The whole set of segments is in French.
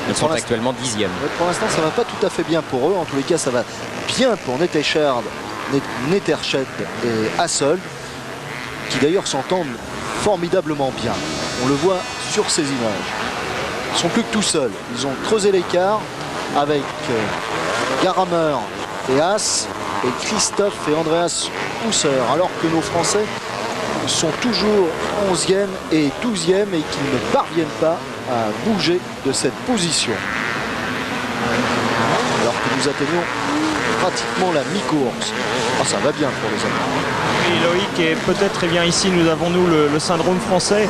Ils sont actuellement 10e. Pour l'instant, ça va pas tout à fait bien pour eux. En tous les cas, ça va bien pour Nettersherd et Hasselt, qui d'ailleurs s'entendent formidablement bien. On le voit sur ces images. Ils ne sont plus que tout seuls. Ils ont creusé l'écart avec Garamer et Haas et Christophe et Andreas Husser, alors que nos Français sont toujours 11e et 12e et qu'ils ne parviennent pas à bouger de cette position. Alors que nous atteignons pratiquement la mi-course. Oh, ça va bien pour les Allemands. Et Loïc, et peut-être ici nous avons le syndrome français.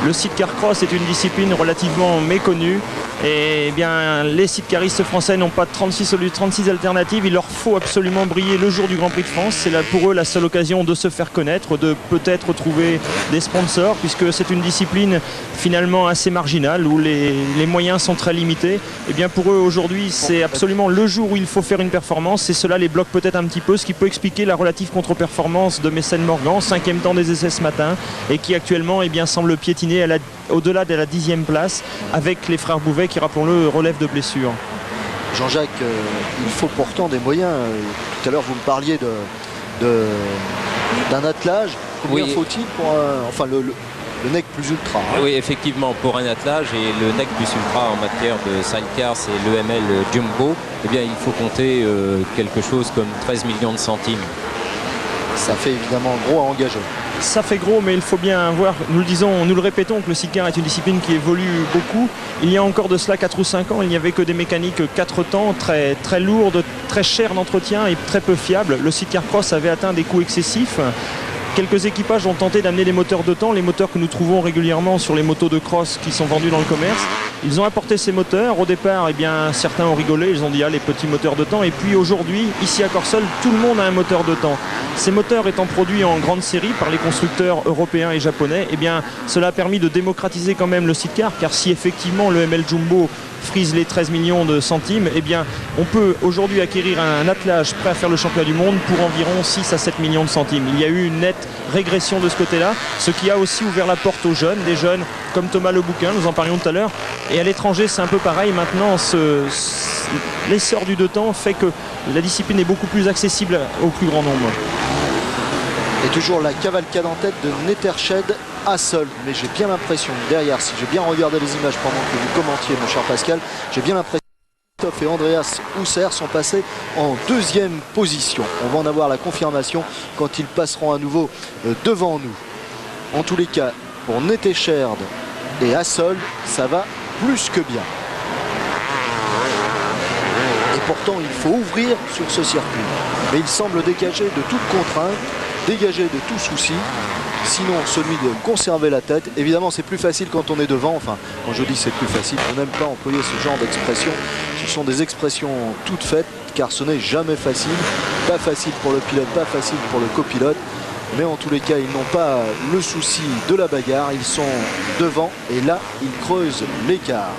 Le sidecar cross est une discipline relativement méconnue. Et bien, les sidecaristes français n'ont pas 36 alternatives. Il leur faut absolument briller le jour du Grand Prix de France. C'est là pour eux la seule occasion de se faire connaître, de peut-être trouver des sponsors, puisque c'est une discipline finalement assez marginale où les moyens sont très limités. Et bien pour eux aujourd'hui, c'est absolument le jour où il faut faire une performance. Et cela les bloque peut-être un petit peu, ce qui peut expliquer la relative contre-performance de Messen Morgan, 5e temps des essais ce matin, et qui actuellement semble piétiner au-delà de la 10e place avec les frères Bouvet qui, rappelons-le, relèvent de blessures. Jean-Jacques, il faut pourtant des moyens. Tout à l'heure, vous me parliez d'un attelage. Combien faut-il pour le NEC plus ultra Oui, effectivement, pour un attelage et le NEC plus ultra en matière de sidecar, c'est l'EML Jumbo, eh bien, il faut compter quelque chose comme 13 millions de centimes. Ça fait évidemment gros à engager. Ça fait gros, mais il faut bien voir, nous le répétons, que le sidecar est une discipline qui évolue beaucoup. Il y a encore de cela 4 ou 5 ans, il n'y avait que des mécaniques 4 temps, très, très lourdes, très chères d'entretien et très peu fiables. Le sidecar cross avait atteint des coûts excessifs. Quelques équipages ont tenté d'amener des moteurs de temps, les moteurs que nous trouvons régulièrement sur les motos de cross qui sont vendus dans le commerce. Ils ont apporté ces moteurs. Au départ, certains ont rigolé, ils ont dit les petits moteurs de temps. Et puis aujourd'hui, ici à Corsol, tout le monde a un moteur de temps. Ces moteurs étant produits en grande série par les constructeurs européens et japonais, cela a permis de démocratiser quand même le sidecar, car si effectivement le ML Jumbo frise les 13 millions de centimes, on peut aujourd'hui acquérir un attelage prêt à faire le championnat du monde pour environ 6 à 7 millions de centimes. Il y a eu une nette régression de ce côté-là, ce qui a aussi ouvert la porte aux jeunes, des jeunes comme Thomas Lebouquin, nous en parlions tout à l'heure. Et à l'étranger, c'est un peu pareil. Maintenant, l'essor du deux temps fait que la discipline est beaucoup plus accessible au plus grand nombre. Et toujours la cavalcade en tête de Nettersherd Hasselt. Mais j'ai bien l'impression, derrière, si j'ai bien regardé les images pendant que vous commentiez, mon cher Pascal, j'ai bien l'impression que Christophe et Andreas Husser sont passés en 2e position. On va en avoir la confirmation quand ils passeront à nouveau devant nous. En tous les cas, pour Nettersherd et Hasselt, ça va plus que bien. Et pourtant, il faut ouvrir sur ce circuit. Mais il semble dégager de toute contrainte, dégager de tout souci, sinon celui de conserver la tête. Évidemment, c'est plus facile quand on est devant. Enfin, quand je dis c'est plus facile, je n'aime pas employer ce genre d'expression. Ce sont des expressions toutes faites, car ce n'est jamais facile. Pas facile pour le pilote, pas facile pour le copilote. Mais en tous les cas, ils n'ont pas le souci de la bagarre. Ils sont devant et là, ils creusent l'écart.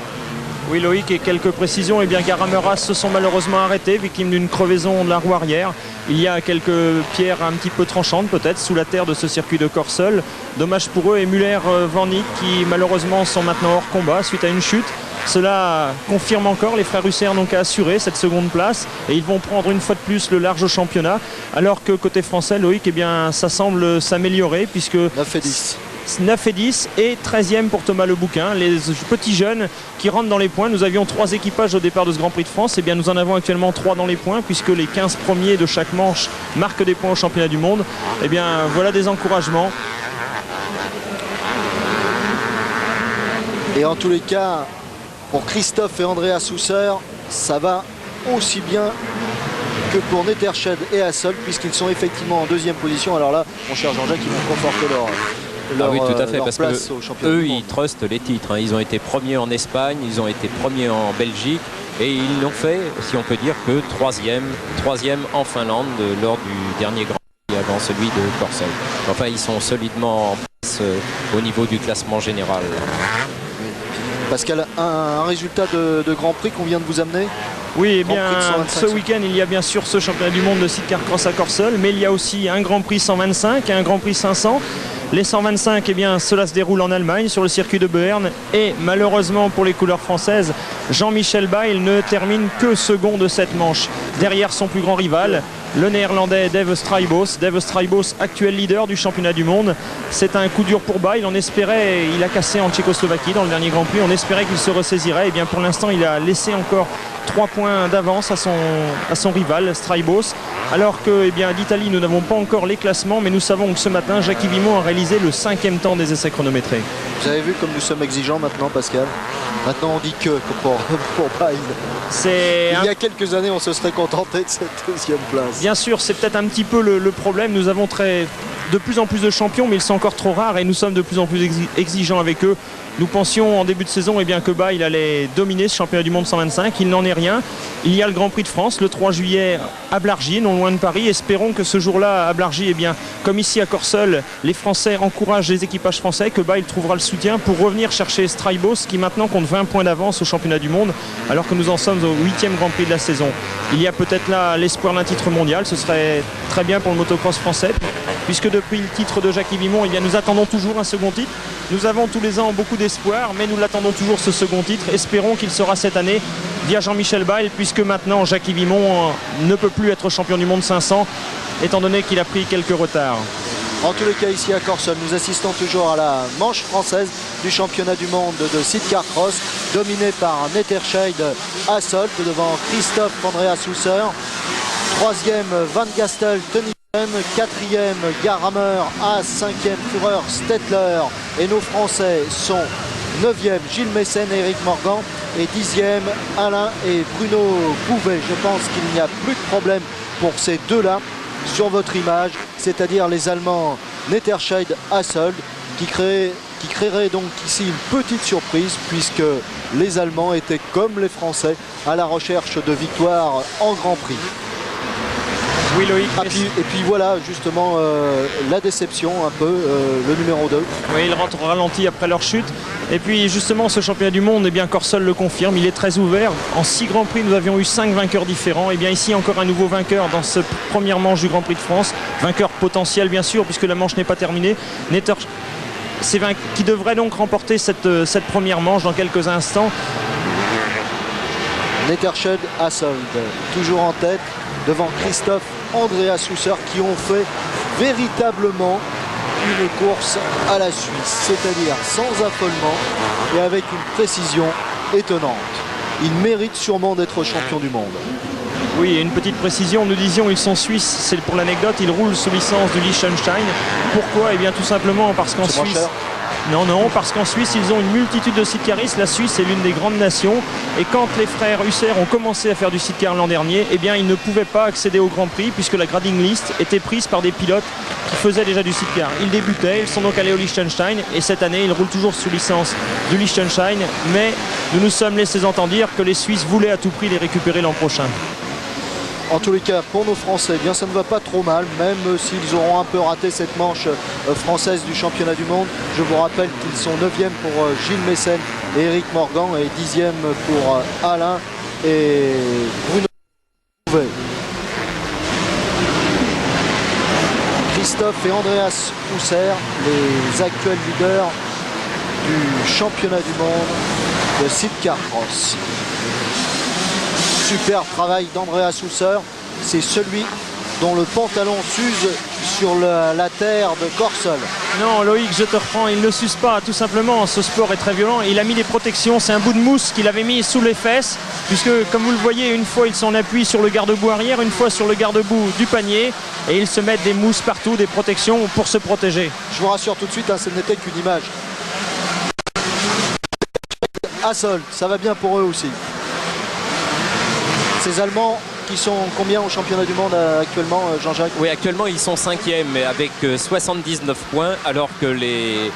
Oui Loïc, et quelques précisions, Garameras se sont malheureusement arrêtés, victimes d'une crevaison de la roue arrière. Il y a quelques pierres un petit peu tranchantes peut-être sous la terre de ce circuit de Corsol. Dommage pour eux, et Muller-Van Eyck qui malheureusement sont maintenant hors combat suite à une chute. Cela confirme encore, les frères Husser n'ont qu'à assurer cette seconde place et ils vont prendre une fois de plus le large au championnat, alors que côté français, Loïc, ça semble s'améliorer puisque 9 et 10. 9 et 10 et 13e pour Thomas Lebouquin, les petits jeunes qui rentrent dans les points. Nous avions 3 équipages au départ de ce Grand Prix de France, nous en avons actuellement 3 dans les points puisque les 15 premiers de chaque manche marquent des points au championnat du monde. Voilà des encouragements. Et en tous les cas, pour Christophe et Andreas Husser, ça va aussi bien que pour Nettersherd et Hasselt, puisqu'ils sont effectivement en 2e position. Alors là, mon cher Jean-Jacques, ils vont conforter leur oui, tout à fait, parce place que au championnat eux, du monde. ils trustent les titres. Ils ont été premiers en Espagne, ils ont été premiers en Belgique, et ils l'ont fait, si on peut dire, que 3e en Finlande lors du dernier Grand Prix avant celui de Corsol. Enfin, ils sont solidement en place au niveau du classement général. Pascal, un résultat de Grand Prix qu'on vient de vous amener? Oui, ce 125. week-end, il y a bien sûr ce championnat du monde de sidecar cross à Corsol, mais il y a aussi un Grand Prix 125 et un Grand Prix 500. Les 125, eh bien, cela se déroule en Allemagne sur le circuit de Bern. Et malheureusement pour les couleurs françaises, Jean-Michel Bayle ne termine que second de cette manche. Derrière son plus grand rival, le néerlandais Dave Strijbos. Dave Strijbos, actuel leader du championnat du monde. C'est un coup dur pour Bayle. On espérait, il a cassé en Tchécoslovaquie dans le dernier Grand Prix. On espérait qu'il se ressaisirait. Et bien pour l'instant, il a laissé encore 3 points d'avance à son rival Strijbos. Alors que eh bien, d'Italie, nous n'avons pas encore les classements, mais nous savons que ce matin, Jackie Vimont a réalisé le 5e temps des essais chronométrés. Vous avez vu comme nous sommes exigeants maintenant, Pascal. Maintenant, on dit que pour Bayle. Il y a quelques années, on se serait contenté de cette 2e place. Bien sûr, c'est peut-être un petit peu le problème. Nous avons de plus en plus de champions, mais ils sont encore trop rares et nous sommes de plus en plus exigeants avec eux. Nous pensions en début de saison que Bayle allait dominer ce championnat du monde 125. Il n'en est rien. Il y a le Grand Prix de France le 3 juillet à Blargy, non loin de Paris. Espérons que ce jour-là à Blargy, comme ici à Corseul, les Français encouragent les équipages français, que Bayle trouvera le soutien pour revenir chercher Strijbos qui maintenant compte 20 points d'avance au championnat du monde alors que nous en sommes au 8e Grand Prix de la saison. Il y a peut-être là l'espoir d'un titre mondial. Ce serait très bien pour le motocross français puisque depuis le titre de Jackie Vimont, nous attendons toujours un second titre. Nous avons tous les ans beaucoup d'espoir, mais nous l'attendons toujours ce second titre. Espérons qu'il sera cette année via Jean-Michel Bayle, puisque maintenant Jackie Vimont ne peut plus être champion du monde 500, étant donné qu'il a pris quelques retards. En tous les cas, ici à Corseul, nous assistons toujours à la manche française du championnat du monde de sidecar cross, dominée par Netterscheid Hasselt devant Christophe Andreas Husser. 3e, Van Gastel Tony. 4e, Garhammer, à 5e, Führer, Stettler, et nos Français sont 9e, Gilles Messen et Eric Morgan, et 10e, Alain et Bruno Bouvet. Je pense qu'il n'y a plus de problème pour ces deux-là sur votre image, c'est-à-dire les Allemands Netterscheid Hasselt qui créerait donc ici une petite surprise puisque les Allemands étaient comme les Français à la recherche de victoires en Grand Prix. Oui, Loïc. Et puis voilà justement la déception un peu, le numéro 2. Oui, il rentre au ralenti après leur chute. Et puis justement ce championnat du monde, Corseul le confirme, il est très ouvert. En 6 Grands Prix, nous avions eu 5 vainqueurs différents. Et bien ici encore un nouveau vainqueur dans cette première manche du Grand Prix de France. Vainqueur potentiel bien sûr puisque la manche n'est pas terminée. Qui devrait donc remporter cette première manche dans quelques instants. Netterscheid Hasselt, toujours en tête devant Christophe Andreas Husser qui ont fait véritablement une course à la Suisse, c'est-à-dire sans affolement et avec une précision étonnante. Ils méritent sûrement d'être champions du monde. Oui, et une petite précision, nous disions ils sont suisses, c'est pour l'anecdote, ils roulent sous licence du Liechtenstein. Pourquoi ? Eh bien tout simplement parce qu'en Suisse... Non, parce qu'en Suisse, ils ont une multitude de sidecaristes. La Suisse est l'une des grandes nations. Et quand les frères Husser ont commencé à faire du sidecar l'an dernier, eh bien, ils ne pouvaient pas accéder au Grand Prix puisque la grading list était prise par des pilotes qui faisaient déjà du sidecar. Ils débutaient, ils sont donc allés au Liechtenstein et cette année, ils roulent toujours sous licence du Liechtenstein. Mais nous nous sommes laissés entendre dire que les Suisses voulaient à tout prix les récupérer l'an prochain. En tous les cas, pour nos Français, eh bien, ça ne va pas trop mal, même s'ils auront un peu raté cette manche française du championnat du monde. Je vous rappelle qu'ils sont 9e pour Gilles Messen et Eric Morgan et 10e pour Alain et Bruno Bouvet. Christophe et Andreas Husser, les actuels leaders du championnat du monde de sidecar cross. Super travail d'Andreas Husser, c'est celui dont le pantalon s'use sur la terre de Corseul. Non Loïc, je te reprends, il ne s'use pas, tout simplement, ce sport est très violent. Il a mis des protections, c'est un bout de mousse qu'il avait mis sous les fesses, puisque comme vous le voyez, une fois il s'en appuie sur le garde-boue arrière, une fois sur le garde-boue du panier, et ils se mettent des mousses partout, des protections pour se protéger. Je vous rassure tout de suite, ce n'était qu'une image. Hasselt, ça va bien pour eux aussi. Ces Allemands qui sont combien au championnat du monde actuellement, Jean-Jacques ? Oui, actuellement ils sont 5e avec 79 points alors que les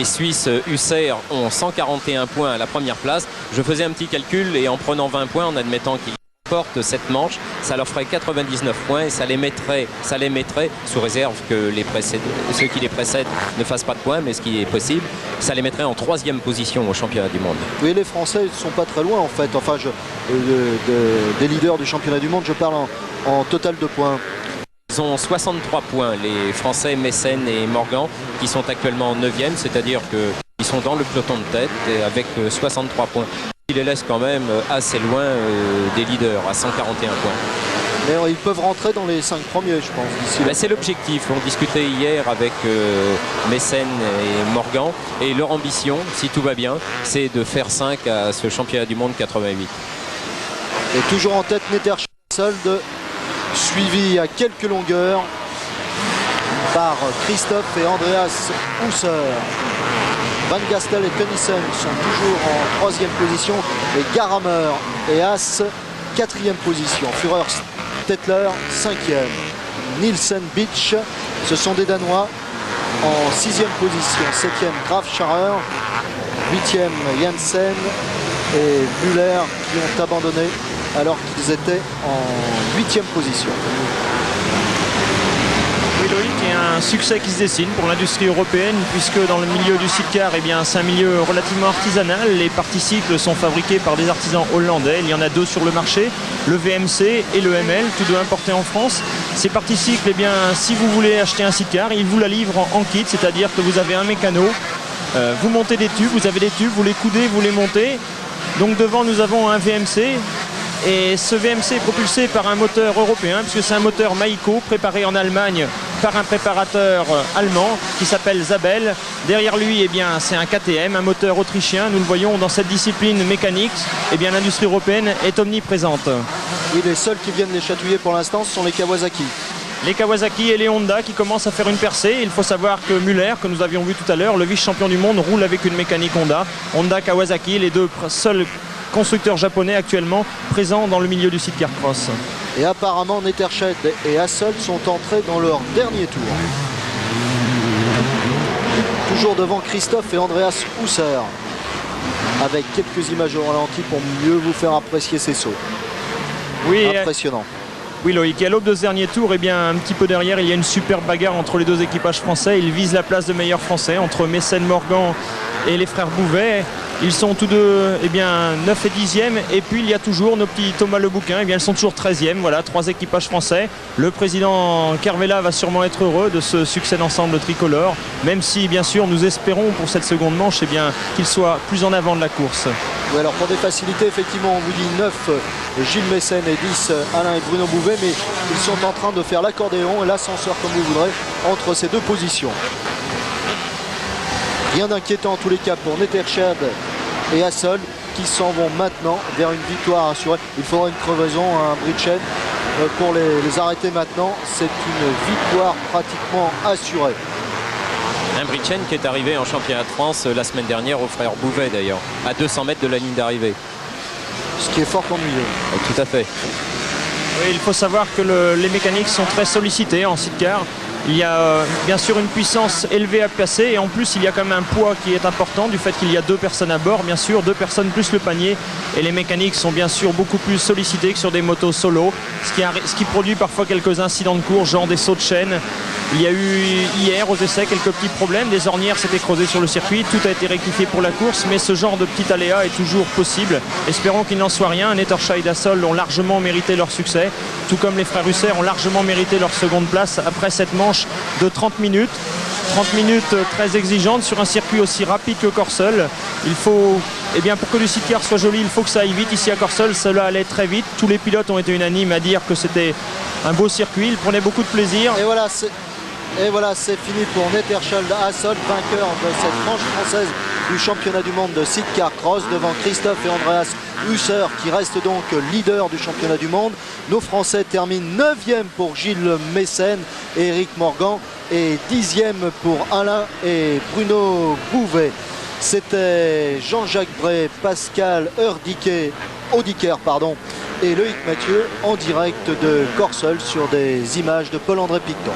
Suisses Husser ont 141 points à la première place. Je faisais un petit calcul et en prenant 20 points, en admettant qu'ils portent cette manche, ça leur ferait 99 points et ça les mettrait sous réserve que ceux qui les précèdent ne fassent pas de points, mais ce qui est possible, ça les mettrait en 3e position au championnat du monde. Oui, les Français ne sont pas très loin en fait, des leaders du championnat du monde, je parle en total de points. Ils ont 63 points, les Français Messen et Morgan, qui sont actuellement en 9e, c'est-à-dire qu'ils sont dans le peloton de tête et avec 63 points. Ils les laissent quand même assez loin des leaders, à 141 points. Mais ils peuvent rentrer dans les 5 premiers, je pense, d'ici là. C'est l'objectif. On discutait hier avec Messen et Morgan, et leur ambition, si tout va bien, c'est de faire 5 à ce championnat du monde 88. Et toujours en tête Nethersold, suivi à quelques longueurs par Christophe et Andreas Husser. Van Gastel et Tønnesen sont toujours en 3e position et Garamer et Haas 4e position. Führer Stettler 5e. Nielsen Beach, ce sont des Danois en 6e position. 7e Graf Scharer, 8e Janssen et Müller qui ont abandonné alors qu'ils étaient en 8e position. Oui, Loïc, il y a un succès qui se dessine pour l'industrie européenne puisque dans le milieu du sidecar, c'est un milieu relativement artisanal. Les parties-cycles sont fabriqués par des artisans hollandais. Il y en a 2 sur le marché, le VMC et le ML, tous 2 importés en France. Ces parties-cycles, si vous voulez acheter un sidecar, ils vous la livrent en kit, c'est-à-dire que vous avez un mécano, vous montez des tubes, vous avez des tubes, vous les coudez, vous les montez. Donc devant, nous avons un VMC. Et ce VMC est propulsé par un moteur européen, puisque c'est un moteur Maïco préparé en Allemagne par un préparateur allemand qui s'appelle Zabel. Derrière lui, c'est un KTM, un moteur autrichien. Nous le voyons dans cette discipline mécanique. L'industrie européenne est omniprésente. Et les seuls qui viennent les chatouiller pour l'instant, ce sont les Kawasaki. Les Kawasaki et les Honda qui commencent à faire une percée. Il faut savoir que Müller, que nous avions vu tout à l'heure, le vice-champion du monde, roule avec une mécanique Honda. Honda, Kawasaki, les 2 seuls constructeurs japonais actuellement présents dans le milieu du sidecar cross. Et apparemment Nethersheld et Hasselt sont entrés dans leur dernier tour. Toujours devant Christophe et Andreas Husser, avec quelques images au ralenti pour mieux vous faire apprécier ces sauts. Oui, impressionnant. Oui, Loïc, et à l'aube de ce dernier tour, un petit peu derrière, il y a une superbe bagarre entre les 2 équipages français. Ils visent la place de meilleur français entre Messen, Morgan et les frères Bouvet. Ils sont tous 2 9 et 10e. Et puis il y a toujours nos petits Thomas Lebouquin. Ils sont toujours 13e. Voilà, 3 équipages français. Le président Kervella va sûrement être heureux de ce succès d'ensemble tricolore. Même si, bien sûr, nous espérons pour cette seconde manche qu'il soit plus en avant de la course. Oui, alors pour des facilités, effectivement, on vous dit 9 Gilles Messen et 10 Alain et Bruno Bouvet. Mais ils sont en train de faire l'accordéon et l'ascenseur, comme vous voudrez, entre ces 2 positions. Rien d'inquiétant en tous les cas pour Nethersheld et Hasselt qui s'en vont maintenant vers une victoire assurée. Il faudra une crevaison, un Bridgen pour les arrêter maintenant. C'est une victoire pratiquement assurée. Un Bridgen qui est arrivé en championnat de France la semaine dernière aux frères Bouvet d'ailleurs, à 200 mètres de la ligne d'arrivée. Ce qui est fort ennuyeux. Tout à fait. Oui, il faut savoir que les mécaniques sont très sollicités en sidecar. Il y a bien sûr une puissance élevée à placer et en plus il y a quand même un poids qui est important du fait qu'il y a 2 personnes à bord, bien sûr, 2 personnes plus le panier, et les mécaniques sont bien sûr beaucoup plus sollicitées que sur des motos solo, ce qui produit parfois quelques incidents de course, genre des sauts de chaîne. Il y a eu hier aux essais quelques petits problèmes, des ornières s'étaient creusées sur le circuit, tout a été rectifié pour la course, mais ce genre de petit aléa est toujours possible. Espérons qu'il n'en soit rien. Nethersheld et Hasselt ont largement mérité leur succès, tout comme les frères Husser ont largement mérité leur seconde place après cette manche de 30 minutes. 30 minutes très exigeantes sur un circuit aussi rapide que Corsel. Il faut, pour que le sidecar soit joli, il faut que ça aille vite. Ici à Corsel, cela allait très vite. Tous les pilotes ont été unanimes à dire que c'était un beau circuit. Ils prenaient beaucoup de plaisir. Et voilà, c'est fini pour Nethersheld Hasselt, vainqueur de cette manche française du championnat du monde de sidecar cross devant Christophe et Andreas Husser qui reste donc leader du championnat du monde. Nos Français terminent 9e pour Gilles Messen et Eric Morgan et 10e pour Alain et Bruno Bouvet. C'était Jean-Jacques Bray, Pascal Audiker et Loïc Mathieu en direct de Corsel sur des images de Paul-André Picton.